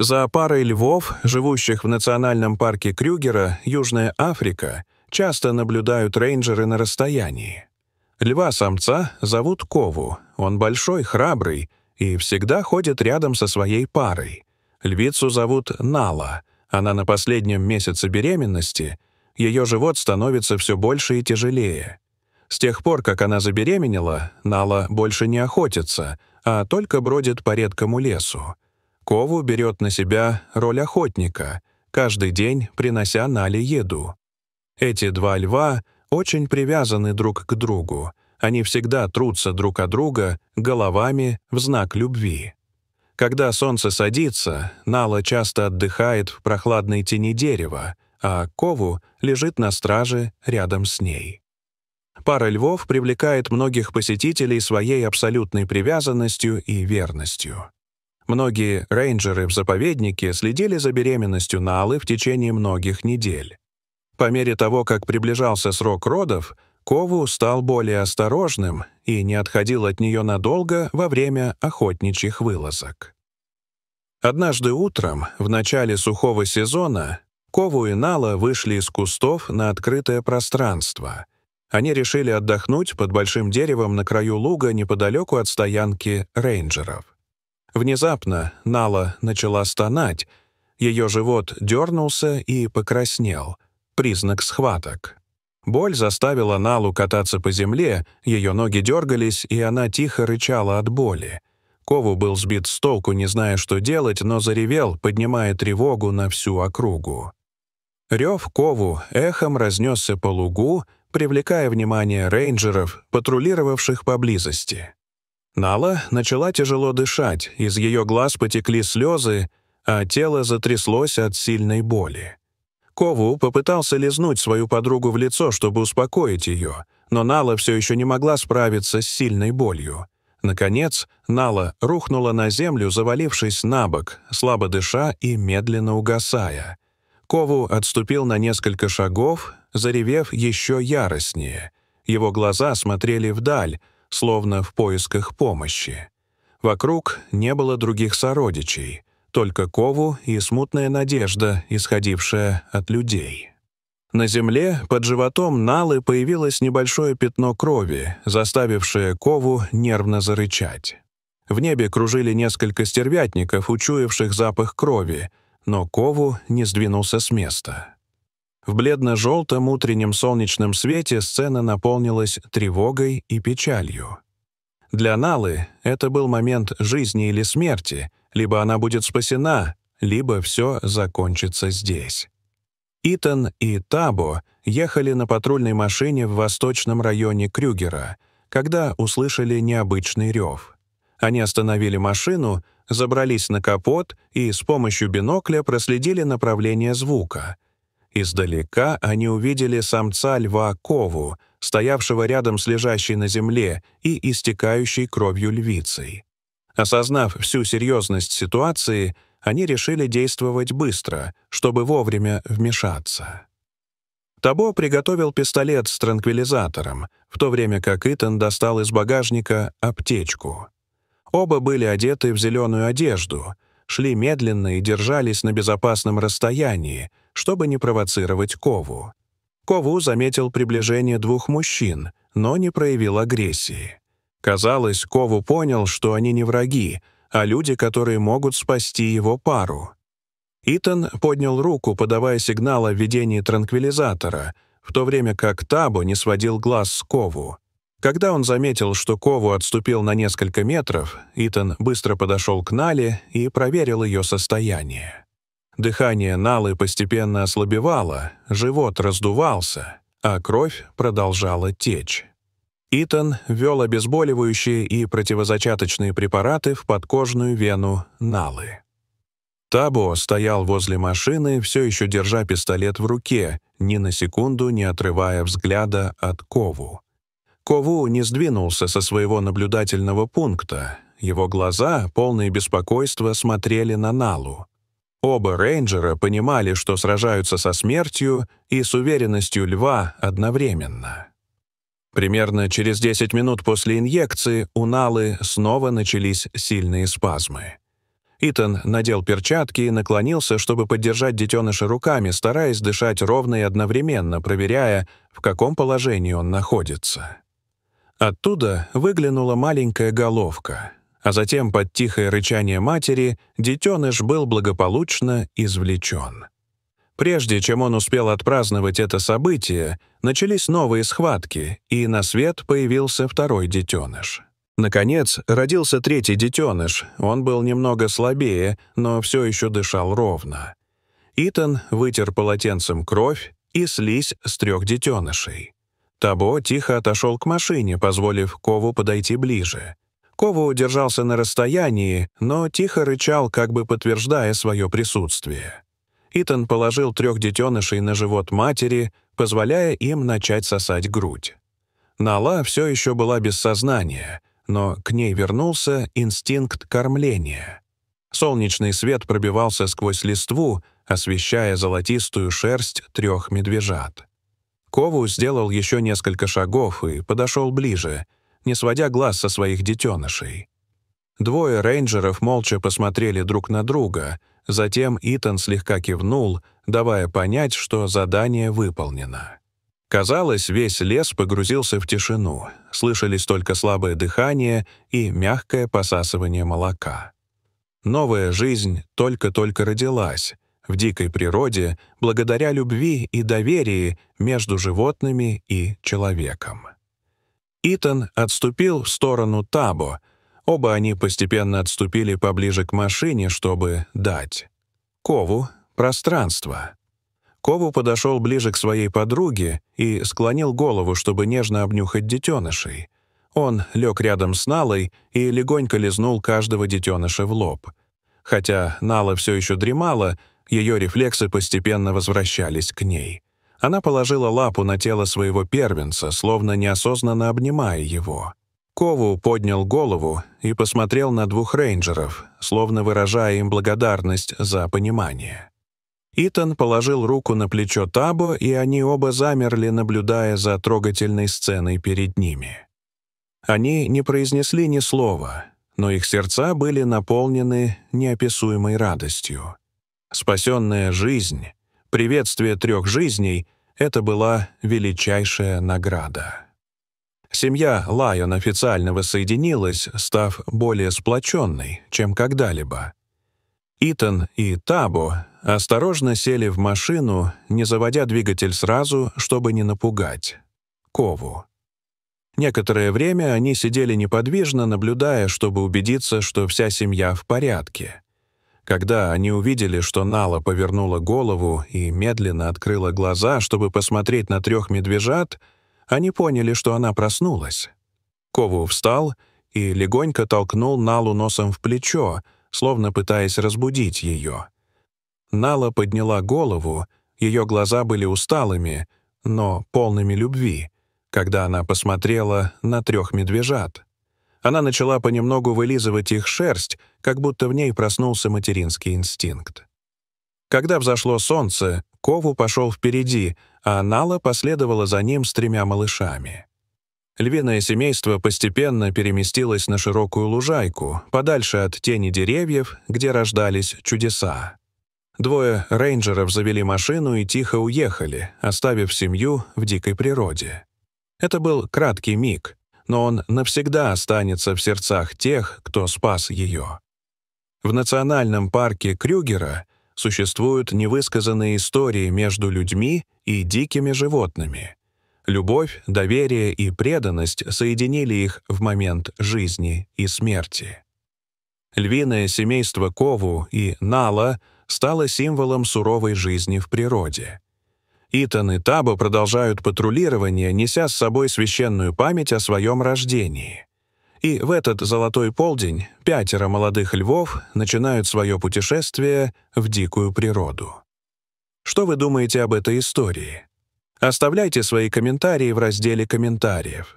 За парой львов, живущих в национальном парке Крюгера, Южная Африка, часто наблюдают рейнджеры на расстоянии. Льва-самца зовут Кову, он большой, храбрый и всегда ходит рядом со своей парой. Львицу зовут Нала, она на последнем месяце беременности, ее живот становится все больше и тяжелее. С тех пор, как она забеременела, Нала больше не охотится, а только бродит по редкому лесу. Кову берет на себя роль охотника, каждый день принося Нале еду. Эти два льва очень привязаны друг к другу. Они всегда трутся друг о друга головами в знак любви. Когда солнце садится, Нала часто отдыхает в прохладной тени дерева, а Кову лежит на страже рядом с ней. Пара львов привлекает многих посетителей своей абсолютной привязанностью и верностью. Многие рейнджеры в заповеднике следили за беременностью Налы в течение многих недель. По мере того, как приближался срок родов, Кову стал более осторожным и не отходил от нее надолго во время охотничьих вылазок. Однажды утром, в начале сухого сезона, Кову и Нала вышли из кустов на открытое пространство. Они решили отдохнуть под большим деревом на краю луга неподалеку от стоянки рейнджеров. Внезапно Нала начала стонать, ее живот дернулся и покраснел, признак схваток. Боль заставила Налу кататься по земле, ее ноги дергались, и она тихо рычала от боли. Кову был сбит с толку, не зная, что делать, но заревел, поднимая тревогу на всю округу. Рев Кову эхом разнесся по лугу, привлекая внимание рейнджеров, патрулировавших поблизости. Нала начала тяжело дышать, из ее глаз потекли слезы, а тело затряслось от сильной боли. Кову попытался лизнуть свою подругу в лицо, чтобы успокоить ее, но Нала все еще не могла справиться с сильной болью. Наконец, Нала рухнула на землю, завалившись на бок, слабо дыша и медленно угасая. Кову отступил на несколько шагов, заревев еще яростнее. Его глаза смотрели вдаль, словно в поисках помощи. Вокруг не было других сородичей, только Кову и смутная надежда, исходившая от людей. На земле под животом Налы появилось небольшое пятно крови, заставившее Кову нервно зарычать. В небе кружили несколько стервятников, учуявших запах крови, но Кову не сдвинулся с места. В бледно-желтом утреннем солнечном свете сцена наполнилась тревогой и печалью. Для Налы это был момент жизни или смерти, либо она будет спасена, либо все закончится здесь. Итан и Табо ехали на патрульной машине в восточном районе Крюгера, когда услышали необычный рев. Они остановили машину, забрались на капот и с помощью бинокля проследили направление звука. Издалека они увидели самца льва Кову, стоявшего рядом с лежащей на земле и истекающей кровью львицей. Осознав всю серьезность ситуации, они решили действовать быстро, чтобы вовремя вмешаться. Табо приготовил пистолет с транквилизатором, в то время как Итан достал из багажника аптечку. Оба были одеты в зеленую одежду, шли медленно и держались на безопасном расстоянии, чтобы не провоцировать Кову. Кову заметил приближение двух мужчин, но не проявил агрессии. Казалось, Кову понял, что они не враги, а люди, которые могут спасти его пару. Итан поднял руку, подавая сигнал о введении транквилизатора, в то время как Табо не сводил глаз с Кову. Когда он заметил, что Кову отступил на несколько метров, Итан быстро подошел к Нале и проверил ее состояние. Дыхание Налы постепенно ослабевало, живот раздувался, а кровь продолжала течь. Итан ввел обезболивающие и противозачаточные препараты в подкожную вену Налы. Табо стоял возле машины, все еще держа пистолет в руке, ни на секунду не отрывая взгляда от Кову. Кову не сдвинулся со своего наблюдательного пункта. Его глаза, полные беспокойства, смотрели на Налу. Оба рейнджера понимали, что сражаются со смертью и с уверенностью льва одновременно. Примерно через 10 минут после инъекции у Налы снова начались сильные спазмы. Итан надел перчатки и наклонился, чтобы поддержать детеныша руками, стараясь дышать ровно и одновременно, проверяя, в каком положении он находится. Оттуда выглянула маленькая головка, а затем под тихое рычание матери детеныш был благополучно извлечен. Прежде чем он успел отпраздновать это событие, начались новые схватки, и на свет появился второй детеныш. Наконец, родился третий детеныш. Он был немного слабее, но все еще дышал ровно. Итан вытер полотенцем кровь и слизь с 3 детенышей. Табо тихо отошел к машине, позволив Кову подойти ближе. Кову держался на расстоянии, но тихо рычал, как бы подтверждая свое присутствие. Итан положил 3 детенышей на живот матери, позволяя им начать сосать грудь. Нала все еще была без сознания, но к ней вернулся инстинкт кормления. Солнечный свет пробивался сквозь листву, освещая золотистую шерсть 3 медвежат. Кову сделал еще несколько шагов и подошел ближе, не сводя глаз со своих детенышей. 2 рейнджеров молча посмотрели друг на друга, затем Итан слегка кивнул, давая понять, что задание выполнено. Казалось, весь лес погрузился в тишину, слышались только слабое дыхание и мягкое посасывание молока. Новая жизнь только-только родилась в дикой природе благодаря любви и доверии между животными и человеком. Итан отступил в сторону Табо. Оба они постепенно отступили поближе к машине, чтобы дать Кову пространство. Кову подошел ближе к своей подруге и склонил голову, чтобы нежно обнюхать детенышей. Он лег рядом с Налой и легонько лизнул каждого детеныша в лоб. Хотя Нала все еще дремала, ее рефлексы постепенно возвращались к ней. Она положила лапу на тело своего первенца, словно неосознанно обнимая его. Кову поднял голову и посмотрел на 2 рейнджеров, словно выражая им благодарность за понимание. Итан положил руку на плечо Табо, и они оба замерли, наблюдая за трогательной сценой перед ними. Они не произнесли ни слова, но их сердца были наполнены неописуемой радостью. Спасенная жизнь, приветствие 3 жизней — это была величайшая награда. Семья Лайон официально воссоединилась, став более сплоченной, чем когда-либо. Итан и Табо осторожно сели в машину, не заводя двигатель сразу, чтобы не напугать Кову. Некоторое время они сидели неподвижно, наблюдая, чтобы убедиться, что вся семья в порядке. Когда они увидели, что Нала повернула голову и медленно открыла глаза, чтобы посмотреть на 3 медвежат, они поняли, что она проснулась. Кову встал и легонько толкнул Налу носом в плечо, словно пытаясь разбудить ее. Нала подняла голову, ее глаза были усталыми, но полными любви, когда она посмотрела на 3 медвежат. Она начала понемногу вылизывать их шерсть, как будто в ней проснулся материнский инстинкт. Когда взошло солнце, Кову пошел впереди, а Нала последовала за ним с 3 малышами. Львиное семейство постепенно переместилось на широкую лужайку, подальше от тени деревьев, где рождались чудеса. 2 рейнджеров завели машину и тихо уехали, оставив семью в дикой природе. Это был краткий миг, но он навсегда останется в сердцах тех, кто спас ее. В национальном парке Крюгера существуют невысказанные истории между людьми и дикими животными. Любовь, доверие и преданность соединили их в момент жизни и смерти. Львиное семейство Кову и Нала стало символом суровой жизни в природе. Итан и Табо продолжают патрулирование, неся с собой священную память о своем рождении. И в этот золотой полдень 5 молодых львов начинают свое путешествие в дикую природу. Что вы думаете об этой истории? Оставляйте свои комментарии в разделе комментариев.